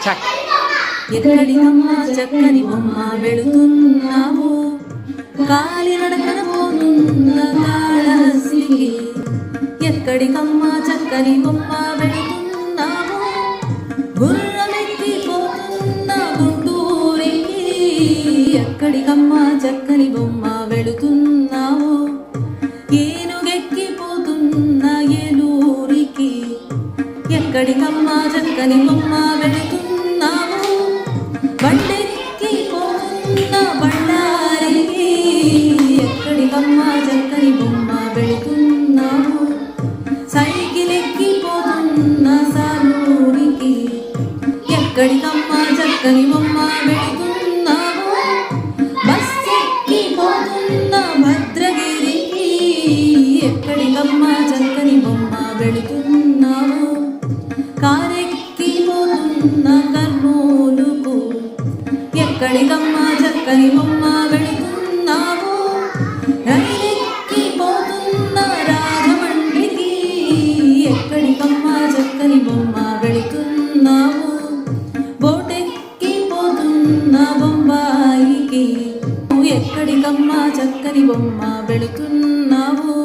ఎక్కడికమ్మ చక్కని బొమ్మ వెళుతున్నావు, కాలి నడకన పోతున్న కాళహస్తికి. ఎక్కడికమ్మ చక్కని బొమ్మ వెళుతున్నావు, గుర్రమెక్కి పోతున్న గుంటూరికి. ఎక్కడికమ్మ చక్కని బొమ్మ వెళుతున్నావు, ఏనుగెక్కి పోతున్న ఏలూరికి. ఎక్కడికమ్మ చక్కని బొమ్మ వెళుతున్నావు, బండెక్కి పోతున్న బండారికి. ఎక్కడికమ్మ చక్కని బొమ్మ వెళుతున్నావు, సైకిల్ ఎక్కి పోతున్న సాలూరికి. ఎక్కడికమ్మ చక్కని బొమ్మ వెళుతున్నావు, బస్ ఎక్కి పోతున్న భద్రగిరికి. ఎక్కడికమ్మ చక్కని బొమ్మ వెళుతున్నావు, కారెక్కి పోతున్న కర్నూలుకు. ఎక్కడికమ్మ చక్కని బొమ్మ వెళుతున్నావు, రైలెక్కి పోతున్న రాజమండ్రికి. ఎక్కడికమ్మ చక్కని బొమ్మ వెళుతున్నావు, బోటెక్కి పోతున్న బొంబాయికి. ఎక్కడికమ్మ చక్కని బొమ్మ వెళుతున్నావు.